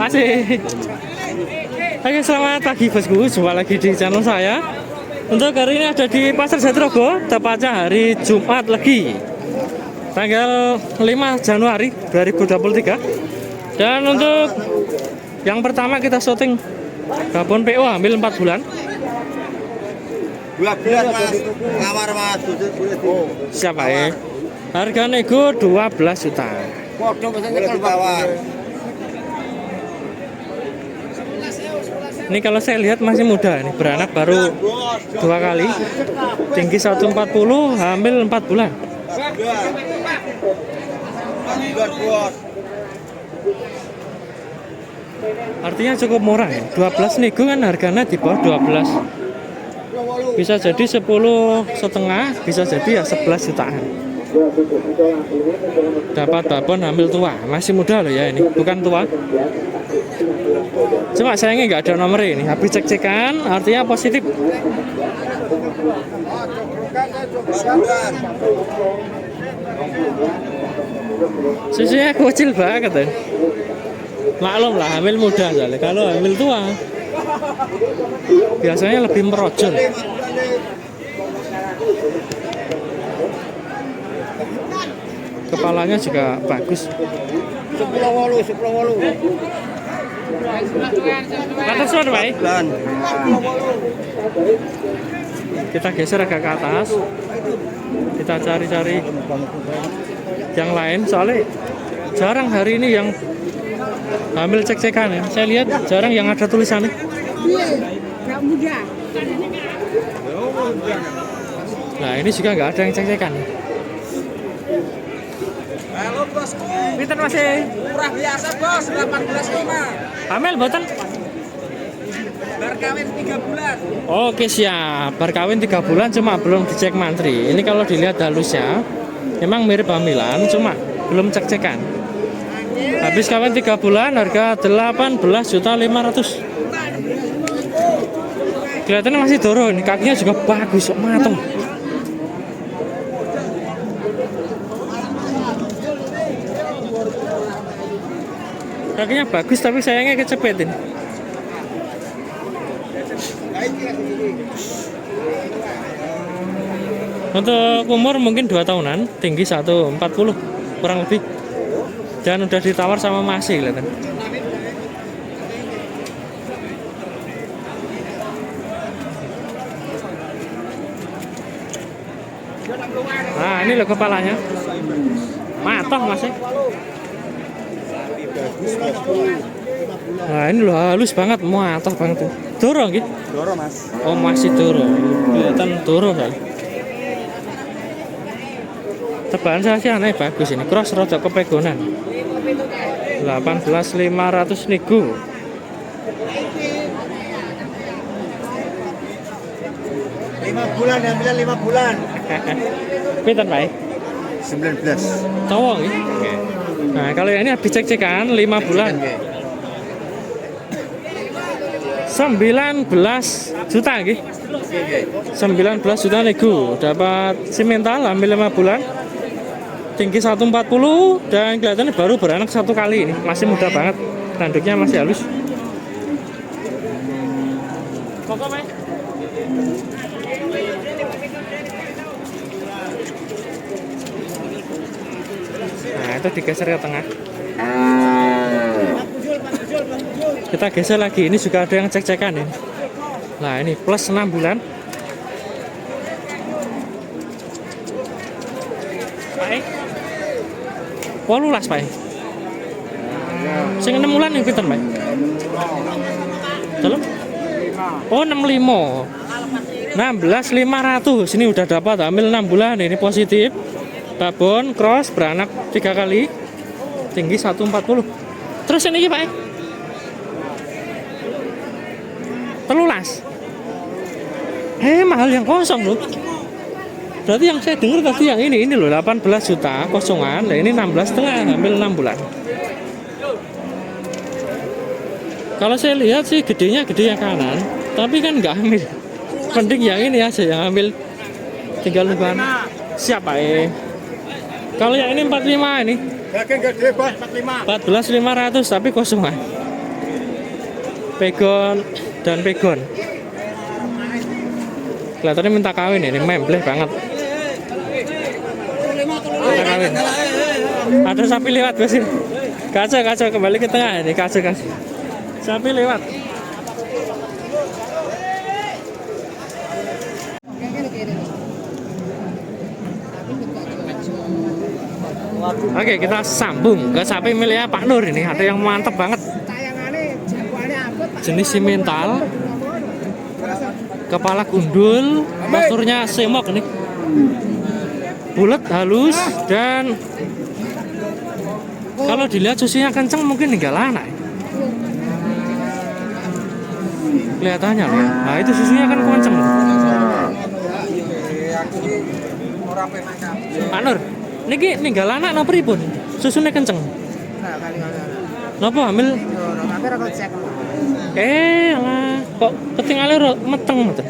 Masih. Oke, selamat pagi bosku. Jumpa lagi di channel saya. Untuk hari ini ada di Pasar Jatirogo, tepatnya hari Jumat Legi, tanggal 5 Januari 2023. Dan untuk yang pertama kita syuting babon PO hamil 4 bulan. 12 mas, kamar mas. Siapa ya? Harga nego 12 juta. Boleh ditawar. Ini kalau saya lihat masih muda, ini beranak baru 2 kali, tinggi 140, hamil 4 bulan. Artinya cukup murah ya. 12 nego kan harganya di bawah 12. Bisa jadi 10,5, bisa jadi ya 11 jutaan. Dapat babon hamil tua, masih muda loh ya, ini bukan tua. Cuma sayangnya nggak ada nomor ini. Habis cek-cekan artinya positif. Susunya kecil banget ya. Maklum lah, hamil muda soalnya. Kalau hamil tua biasanya lebih merojol. Kepalanya juga bagus. 10 Atas mana, Pak? Kita geser agak ke atas. Kita cari-cari yang lain, soalnya jarang hari ini yang hamil cek-cekan ya. Saya lihat jarang yang ada tulisannya. Nah, ini juga nggak ada yang cek-cekan. Halo bosku. Pinten masih? Murah biasa bos, 18,5. Hamil boten? Baru kawin 3 bulan. Oke siap, berkawin 3 bulan cuma belum dicek mantri. Ini kalau dilihat halusnya memang mirip hamilan, cuma belum cek-cekan. Habis kawin 3 bulan harga 18.500.000. Kelihatannya masih doro, ini kakinya juga bagus, mateng. Kakinya bagus tapi sayangnya kecepetin. Untuk umur mungkin 2 tahunan, tinggi 140 kurang lebih. Dan udah ditawar sama masih kelihatan. Nah, ini loh kepalanya. Matoh masih. Nah, ini loh halus banget, matoh banget tuh. Doro gitu. Doro mas. Oh, masih doro. Kelihatan doro kali. Tebalan saya sih aneh bagus ini. Cross rada kepegonan. 18.500 nego. Lima bulan, ambil 5 bulan. Pinten, Pak? 19. Cowok gitu. Nah, kalau yang ini habis cek-cekan 5 bulan. 19 juta gitu. 19 juta nego. Dapat simental ambil 5 bulan. Tinggi 140 dan kelihatannya baru beranak 1 kali ini. Masih muda banget. Tanduknya masih halus. Pokok, Pak. Nah, itu digeser ke tengah. Kita geser lagi. Ini juga ada yang cek-cekan ya. Nah, ini plus 6 bulan. Pak. 18, Pak. Sing 6 bulan yang pinten, Pak? Telur? Oh, 65. 16.500. Ini udah dapat hamil 6 bulan. Ini positif. Babon cross beranak 3 kali, tinggi 140. Terus ini Pak, 13. Mahal yang kosong loh. Berarti yang saya dengar tadi yang ini loh 18 juta kosongan. Nah, ini 16,5 hamil 6 bulan. Kalau saya lihat sih gedenya gede yang kanan, tapi kan nggak hamil. Mending yang ini aja yang hamil. Tinggal luban. Siapa Kalau yang ini 45 ini. Daging gede bos, 45. 14.500 tapi kosongan. pegon dan pegon. Kelihatannya minta kawin ini, membleh banget. Minta kawin. Ada sapi lewat bos ini. Kaca kembali ke tengah ini, kaca. Sapi lewat. Oke, kita sambung ke sapi miliknya Pak Nur ini. Ada yang mantep banget. Jenis simental, kepala gundul, posturnya semok nih, bulat halus, dan kalau dilihat susunya kenceng mungkin tinggal anak. Kelihatannya loh. Nah itu susunya kan kenceng. Pak Nur, niki ninggal anak napa pripun? Susune kenceng. Napa hamil? Lah, kok ketinggalan meteng mboten.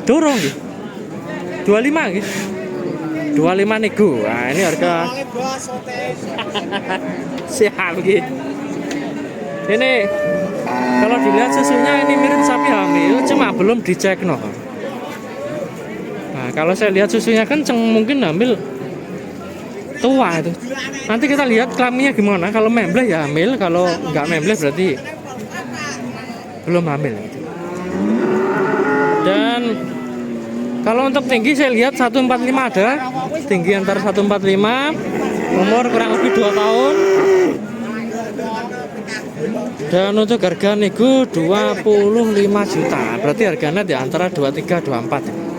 Dorong nggih. 25 nggih. 25 nego. Nah, ini harga. Siap nggih. Ini kalau dilihat susunya ini mirip sapi hamil, cuma belum dicek no. Nah, kalau saya lihat susunya kenceng mungkin hamil tua itu. Nanti kita lihat kelaminnya gimana. Kalau membleh ya hamil, kalau nggak membleh berarti belum hamil. Dan kalau untuk tinggi saya lihat 145 ada, tinggi antara 145, umur kurang lebih 2 tahun. Dan untuk harga nego 25 juta, berarti harganya di antara 23 24.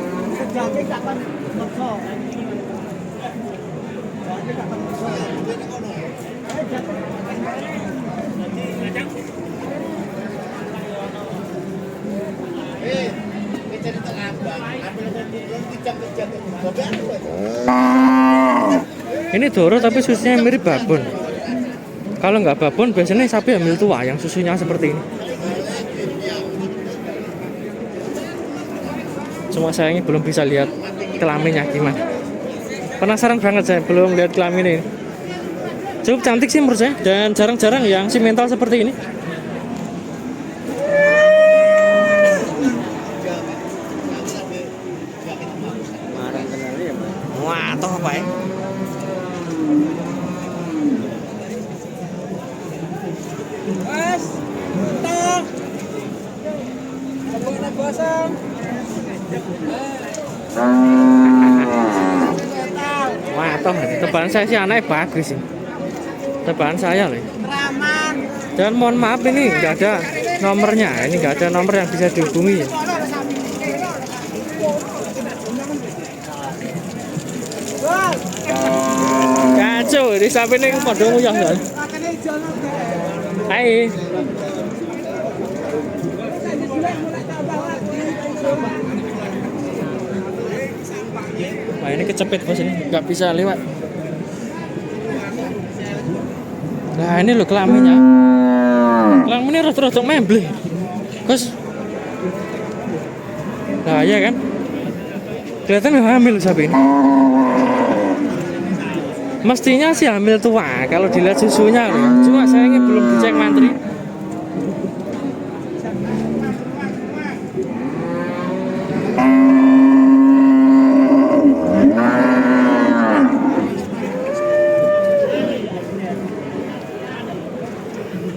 Ini Doro tapi susunya mirip babon. Kalau nggak babon biasanya sapi hamil tua yang susunya seperti ini. Cuma saya ini belum bisa lihat kelaminnya gimana. Penasaran banget saya belum lihat kelamin ini. Cukup cantik sih menurut saya dan jarang-jarang yang simental seperti ini. Wah, toh apa ya? Wah, toh tebalan saya sih anaknya bagus sih. Tebalan saya loh. Dan mohon maaf ini nggak ada nomornya, ini nggak ada nomor yang bisa dihubungi. Kacau, di samping ini pada nguyah kan? Hai. Nah ini kecepit bos ini, nggak bisa lewat. Nah ini loh kelaminnya. Kelaminnya rada-rada membleh. Terus, nah ya kan? Kelihatan hamil sapi ini. Mestinya sih hamil tua kalau dilihat susunya loh. Cuma sayangnya belum dicek mantri.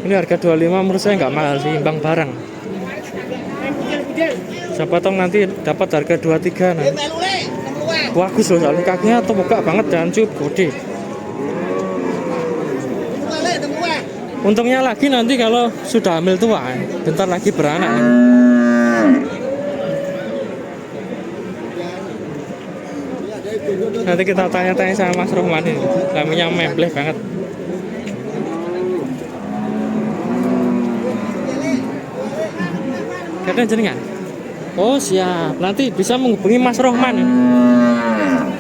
Ini harga 25 menurut saya nggak mahal sih, imbang barang. Siapa tahu nanti dapat harga 23 nah. Bagus loh, soalnya kakinya terbuka banget dan cukup gede. Untungnya lagi nanti kalau sudah hamil tua, bentar lagi beranak. Nanti kita tanya-tanya sama Mas Rohman ini, kelaminnya membleh banget. Katanya jenengan? Oh siap, nanti bisa menghubungi Mas Rohman ini.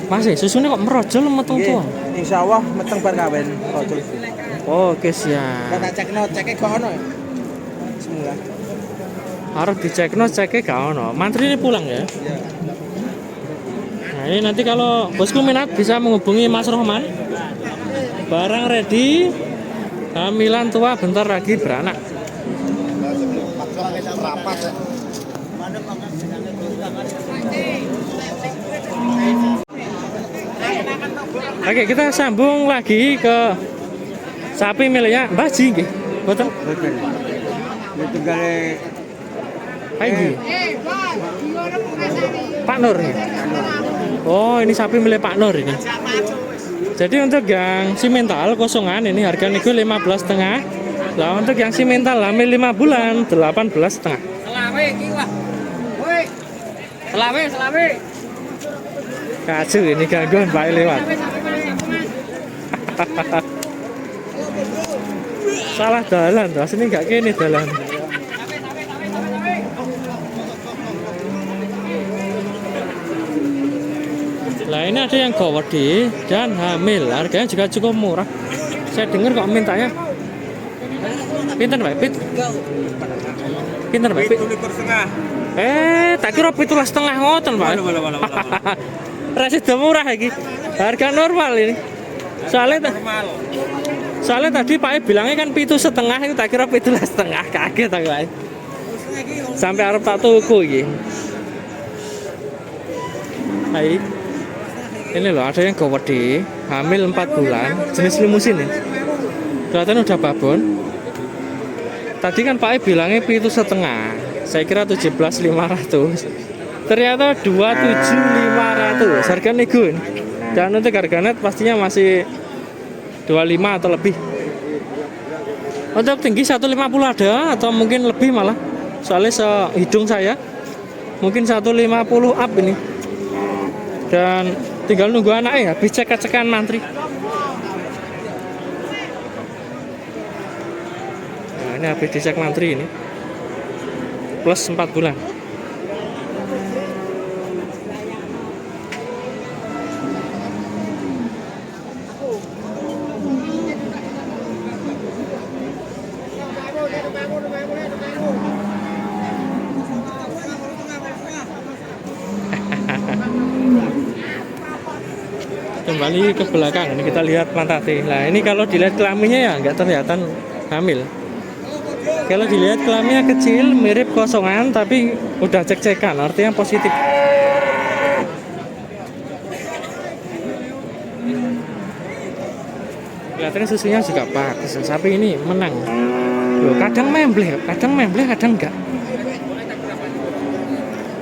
Mas, susunya kok merojol meteng tua? Insya Allah meteng bar kawin rojol. Oke siap. Kita ceknya gak ono ya? Semula. Harus dicekno ceknya gak ono. Mantri ini pulang ya? Iya. Nah ini nanti kalau bosku minat bisa menghubungi Mas Rohman. Barang ready, hamilan tua bentar lagi beranak. rapat. Oke, kita sambung lagi ke sapi miliknya Mbah Ji nggih. Boten. Betul. Itu gale Iki. Pak Nur nih. Oh, ini sapi milik Pak Nur ini. Jadi untuk yang simental kosongan ini harga nego 15,5. Lah untuk yang simental hamil 5 bulan 18,5. Selawe iki wah. Woi. Selawe. Kacu ini gangguan Pak lewat. Salah dalan tuh, asli nggak kene dalan. Lah ini ada yang gawedi dan hamil, harganya juga cukup murah. Saya dengar kok mintanya. Pinten Pak? Pinten Pak? Tak kira 17,5 ngoten Pak. Rasa murah lagi. Harga normal ini. Soalnya tadi Pak bilangnya kan 7,5 itu tak kira 17,5, kaget aku Pak. Sampai arep tak tuku iki. Hai. Ini loh ada yang gawedi, hamil 4 bulan, jenis limusin ini. Kelihatan udah babon. Tadi kan Pak bilangnya 7,5. Saya kira 17.500. Ternyata 27.500. Harga nego ini. Dan untuk harga net pastinya masih 25 atau lebih. Untuk tinggi 150 ada atau mungkin lebih malah. Soalnya sehidung saya mungkin 150 up ini. Dan tinggal nunggu anaknya habis cek-cekan mantri. Nah, ini habis dicek mantri ini. Plus 4 bulan. Kembali ke belakang, ini kita lihat pantatnya. Nah ini kalau dilihat kelaminnya ya nggak terlihat hamil. Kalau dilihat kelaminnya kecil, mirip kosongan, tapi udah cek-cekan, artinya positif. Kelihatannya susunya juga bagus. Sapi ini menang. Loh, kadang membleh, kadang enggak.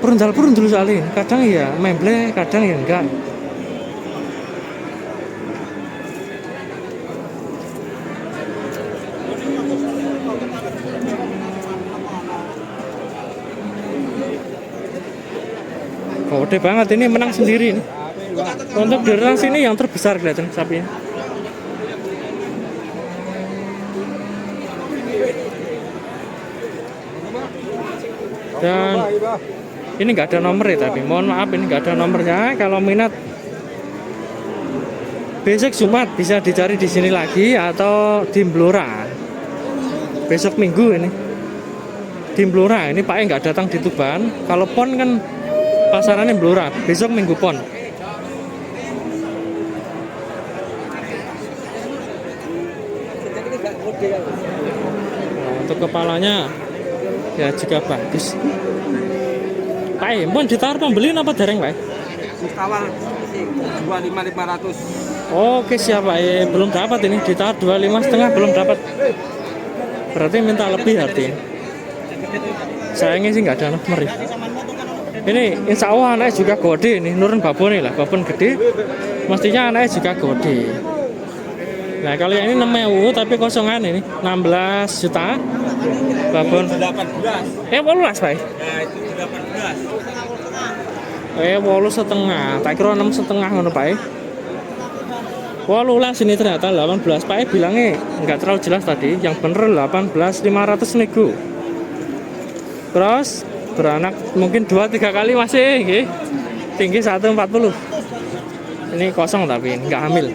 Perundal soalnya, kadang ya membleh, kadang ya enggak. Gede banget ini, menang sendiri ini. Untuk di ras ini yang terbesar kelihatan sapinya. Dan ini nggak ada nomor ya, tapi mohon maaf ini nggak ada nomornya. Kalau minat besok Jumat bisa dicari di sini lagi atau di Blora. Besok Minggu ini di Blora. Ini Pak nggak datang di Tuban. Kalau Pon kan pasarannya Blora. Besok Minggu Pon. Nah, untuk kepalanya ya juga bagus. Pak, mohon ditaruh pembeli apa dereng Pak? Tawar 25.500. Oke siap Pak, belum dapat ini, ditaruh 25,5 belum dapat. Berarti minta lebih artinya. Sayangnya sih nggak ada nomor ya. Ini insya Allah anaknya juga gede nih, nurun babon lah, babon gede. Mestinya anaknya juga gede. Nah kalau yang ini 6.000 tapi kosongan ini 16 juta. Babon 18. 18 Pak. Nah, itu 18. 8,5. Tak kira 6,5 ngono Pak. 18 ini ternyata 18. Pak bilangnya nggak terlalu jelas tadi. Yang bener 18.500 nego. Terus beranak mungkin 2-3 kali masih nggih. Tinggi 140. Ini kosong tapi nggak hamil.